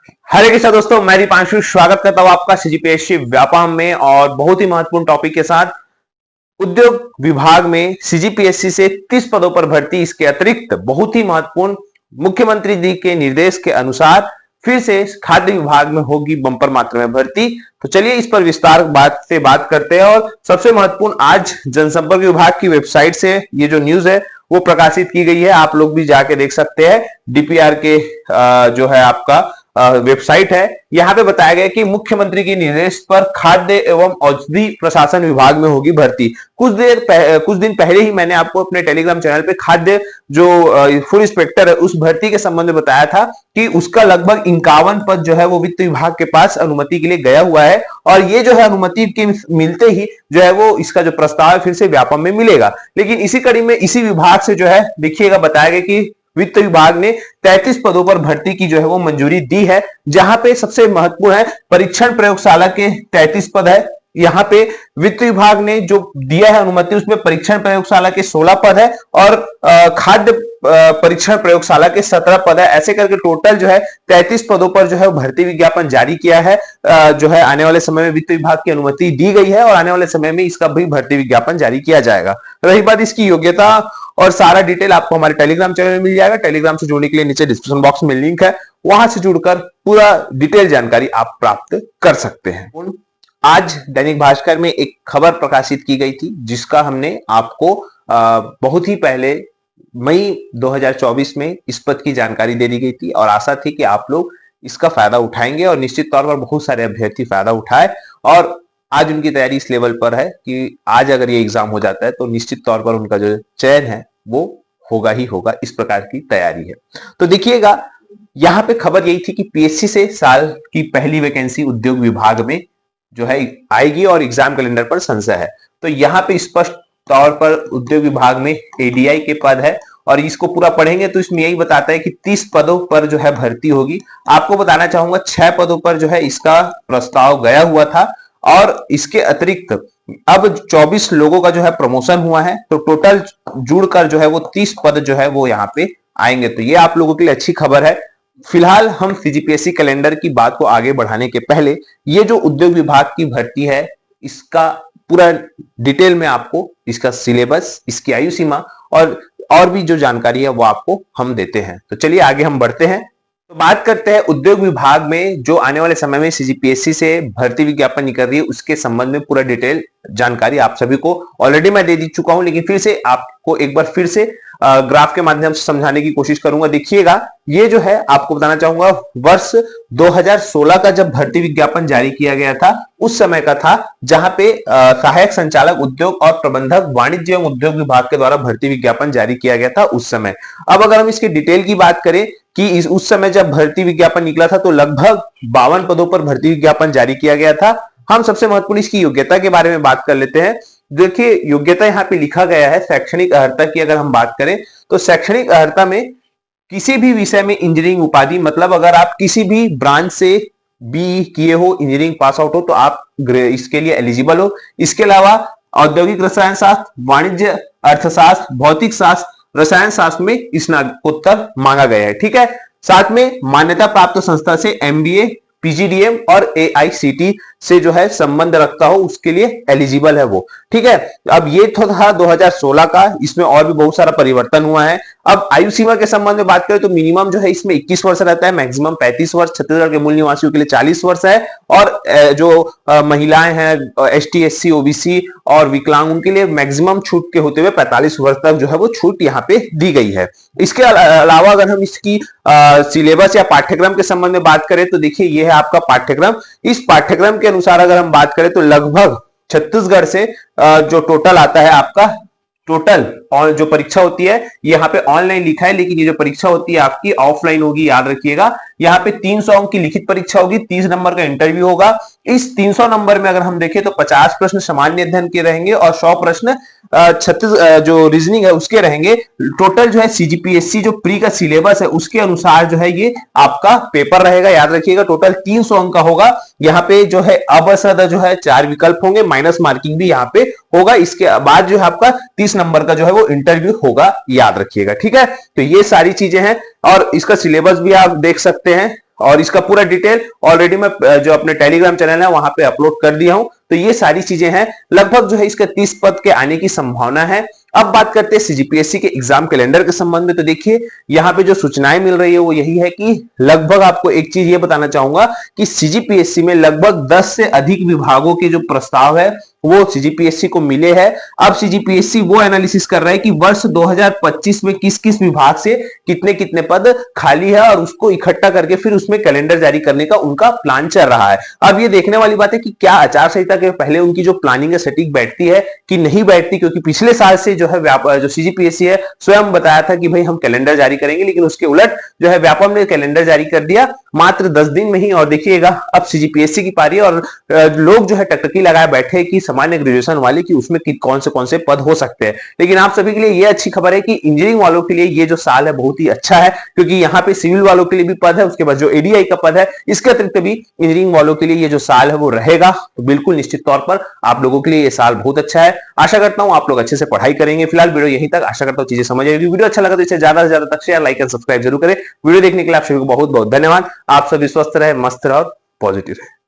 हरे कृष्णा दोस्तों, मैं दीपांशु स्वागत करता हूं आपका सीजीपीएससी व्यापम में और बहुत ही महत्वपूर्ण टॉपिक के साथ। उद्योग विभाग में सीजीपीएससी से 30 पदों पर भर्ती। इसके अतिरिक्त बहुत ही महत्वपूर्ण, मुख्यमंत्री जी के निर्देश के अनुसार फिर से खाद्य विभाग में होगी बंपर मात्रा में भर्ती। तो चलिए इस पर विस्तार बात करते हैं। और सबसे महत्वपूर्ण, आज जनसंपर्क विभाग की वेबसाइट से ये जो न्यूज है वो प्रकाशित की गई है। आप लोग भी जाके देख सकते हैं। डीपीआर के जो है आपका वेबसाइट है, यहां पे बताया गया कि मुख्यमंत्री के निर्देश पर खाद्य एवं औषधि प्रशासन विभाग में होगी भर्ती। कुछ दिन पहले ही मैंने आपको अपने टेलीग्राम चैनल पे खाद्य जो फूड इंस्पेक्टर है उस भर्ती के संबंध में बताया था कि उसका लगभग 51 पद जो है वो वित्त विभाग के पास अनुमति के लिए गया हुआ है। और ये जो है अनुमति के मिलते ही जो है वो इसका जो प्रस्ताव है फिर से व्यापम में मिलेगा। लेकिन इसी कड़ी में इसी विभाग से जो है देखिएगा बताया गया कि वित्त विभाग ने 33 पदों पर भर्ती की जो है वो मंजूरी दी है। जहां पे सबसे महत्वपूर्ण है परीक्षण प्रयोगशाला के 33 पद है। यहाँ पे वित्त विभाग ने जो दिया है अनुमति उसमें परीक्षण प्रयोगशाला के 16 पद है और खाद्य परीक्षण प्रयोगशाला के 17 पद है। ऐसे करके टोटल जो है 33 पदों पर जो है भर्ती विज्ञापन जारी किया है। जो है आने वाले समय में वित्त विभाग की अनुमति दी गई है और आने वाले समय में इसका भी भर्ती विज्ञापन जारी किया जाएगा। रही बात इसकी योग्यता और सारा डिटेल आपको हमारे टेलीग्राम चैनल में मिल जाएगा। टेलीग्राम से जुड़ने के लिए नीचे डिस्क्रिप्शन बॉक्स में लिंक है, वहां से जुड़कर पूरा डिटेल जानकारी आप प्राप्त कर सकते हैं। आज दैनिक भास्कर में एक खबर प्रकाशित की गई थी जिसका हमने आपको बहुत ही पहले मई 2024 में इस पद की जानकारी दे दी गई थी और आशा थी कि आप लोग इसका फायदा उठाएंगे और निश्चित तौर पर बहुत सारे अभ्यर्थी फायदा उठाए। और आज उनकी तैयारी इस लेवल पर है कि आज अगर ये एग्जाम हो जाता है तो निश्चित तौर पर उनका जो चयन है वो होगा ही होगा। इस प्रकार की तैयारी है। तो देखिएगा यहाँ पे खबर यही थी कि पीएससी से साल की पहली वैकेंसी उद्योग विभाग में जो है आएगी और एग्जाम कैलेंडर पर संशय है। तो यहाँ पे स्पष्ट तौर पर उद्योग विभाग में एडीआई के पद है और इसको पूरा पढ़ेंगे तो इसमें यही बताता है कि 30 पदों पर जो है भर्ती होगी। आपको बताना चाहूंगा 6 पदों पर जो है इसका प्रस्ताव गया हुआ था और इसके अतिरिक्त अब 24 लोगों का जो है प्रमोशन हुआ है। तो टोटल जुड़कर जो है वो 30 पद जो है वो यहाँ पे आएंगे। तो ये आप लोगों के लिए अच्छी खबर है। फिलहाल हम सीजीपीएससी कैलेंडर की बात को आगे बढ़ाने के पहले ये जो उद्योग विभाग की भर्ती है इसका पूरा डिटेल में आपको इसका सिलेबस, इसकी आयु सीमा और भी जो जानकारी है वो आपको हम देते हैं। तो चलिए आगे हम बढ़ते हैं। तो बात करते हैं उद्योग विभाग में जो आने वाले समय में सीजीपीएससी से भर्ती विज्ञापन निकल रही है उसके संबंध में पूरा डिटेल जानकारी आप सभी को ऑलरेडी मैं दे चुका हूं, लेकिन फिर से आपको एक बार फिर से ग्राफ के माध्यम से समझाने की कोशिश करूंगा। देखिएगा ये जो है आपको बताना चाहूंगा वर्ष 2016 का जब भर्ती विज्ञापन जारी किया गया था उस समय का था, जहां पे सहायक संचालक उद्योग और प्रबंधक वाणिज्य एवं उद्योग विभाग के द्वारा भर्ती विज्ञापन जारी किया गया था उस समय। अब अगर हम इसकी डिटेल की बात करें कि उस समय जब भर्ती विज्ञापन निकला था तो लगभग 52 पदों पर भर्ती विज्ञापन जारी किया गया था। हम सबसे महत्वपूर्ण इसकी योग्यता के बारे में बात कर लेते हैं। देखिए योग्यता यहाँ पे लिखा गया है शैक्षणिक अर्हता की अगर हम बात करें तो शैक्षणिक अर्हता में किसी भी विषय में इंजीनियरिंग उपाधि, मतलब अगर आप किसी भी ब्रांच से बी किए हो, इंजीनियरिंग पास आउट हो तो आप इसके लिए एलिजिबल हो। इसके अलावा औद्योगिक रसायन शास्त्र, वाणिज्य अर्थशास्त्र, भौतिक शास्त्र, रसायन शास्त्र में स्नातकोत्तर मांगा गया है। ठीक है, साथ में मान्यता प्राप्त संस्था से एमबीए, पीजीडीएम और एआईसीटी से जो है संबंध रखता हो उसके लिए एलिजिबल है वो। ठीक है, अब ये तो था 2016 का, इसमें और भी बहुत सारा परिवर्तन हुआ है। अब आयु सीमा के संबंध में बात करें तो मिनिमम जो है इसमें 21 वर्ष रहता है, मैक्सिमम 35 वर्ष, छत्तीसगढ़ के मूल निवासियों के लिए 40 वर्ष है और जो महिलाएं हैं एसटी, एससी, ओबीसी और विकलांग उनके लिए मैक्सिमम छूट के होते हुए 45 वर्ष तक जो है वो छूट यहाँ पे दी गई है। इसके अलावा अगर हम इसकी सिलेबस या पाठ्यक्रम के संबंध में बात करें तो देखिए ये है आपका पाठ्यक्रम। इस पाठ्यक्रम के अनुसार अगर हम बात करें तो लगभग छत्तीसगढ़ से जो टोटल आता है आपका टोटल और जो परीक्षा होती है यहाँ पे ऑनलाइन लिखा है, लेकिन ये जो परीक्षा होती है आपकी ऑफलाइन होगी, याद रखिएगा। यहाँ पे 300 अंक की लिखित परीक्षा होगी, 30 नंबर का इंटरव्यू होगा। इस 300 नंबर में अगर हम देखें तो 50 प्रश्न सामान्य अध्ययन के रहेंगे और 100 प्रश्न 36 जो रीजनिंग है उसके रहेंगे। टोटल जो है सीजीपीएससी जो प्री का सिलेबस है उसके अनुसार जो है ये आपका पेपर रहेगा, याद रखिएगा। टोटल 300 अंक का होगा। यहाँ पे जो है अवसद जो है 4 विकल्प होंगे, माइनस मार्किंग भी यहाँ पे होगा। इसके बाद जो है आपका 30 नंबर का जो है वो इंटरव्यू होगा, याद रखिएगा। ठीक है, तो ये सारी चीजें हैं और इसका सिलेबस भी आप देख सकते हैं। और इसका पूरा डिटेल ऑलरेडी मैं जो अपने टेलीग्राम चैनल है वहां पे अपलोड कर दिया हूं। तो ये सारी चीजें हैं, लगभग जो है इसका 30 पद के आने की संभावना है। अब बात करते हैं सीजीपीएससी के एग्जाम कैलेंडर के संबंध में। तो देखिए यहाँ पे जो सूचनाएं मिल रही है वो यही है कि लगभग आपको एक चीज ये बताना चाहूंगा कि सीजीपीएससी में लगभग 10 से अधिक विभागों के जो प्रस्ताव है वो सीजीपीएससी को मिले हैं। अब सीजीपीएससी वो एनालिसिस कर रहा है कि वर्ष 2025 में किस किस विभाग से कितने कितने पद खाली है और उसको इकट्ठा करके फिर उसमें कैलेंडर जारी करने का उनका प्लान चल रहा है। अब ये देखने वाली बात है कि क्या आचार संहिता के पहले उनकी जो प्लानिंग है सटीक बैठती है कि नहीं बैठती, क्योंकि पिछले साल से जो है जो सीजीपीएससी है स्वयं बताया था कि भाई हम कैलेंडर जारी करेंगे, लेकिन उसके उलट जो है व्यापम ने कैलेंडर जारी कर दिया मात्र 10 दिन में ही। और देखिएगा अब सीजीपीएससी की पारी है और लोग जो है टकटकी लगाए बैठे कि सामान्य ग्रेजुएशन वाले की उसमें कौन से पद हो सकते हैं। लेकिन आप सभी के लिए यह अच्छी खबर है कि इंजीनियरिंग वालों के लिए ये जो साल है बहुत ही अच्छा है, क्योंकि यहाँ पे सिविल वालों के लिए भी पद है, उसके बाद जो एडीआई का पद है इसके अतिरिक्त भी इंजीनियरिंग वालों के लिए ये जो साल है वो रहेगा। तो बिल्कुल निश्चित तौर पर आप लोगों के लिए ये साल बहुत अच्छा है। आशा करता हूं आप लोग अच्छे से पढ़ाई करेंगे। फिलहाल वीडियो यहीं तक, आशा करता हूं चीजें समझ आएगी। वीडियो अच्छा लगा तो इसे ज्यादा से ज्यादा तक शेयर, लाइक एंड सब्सक्राइब जरूर करें। वीडियो देखने के लिए आप सभी को बहुत बहुत धन्यवाद। आप सभी स्वस्थ रहे, मस्त रहे और पॉजिटिव रहे।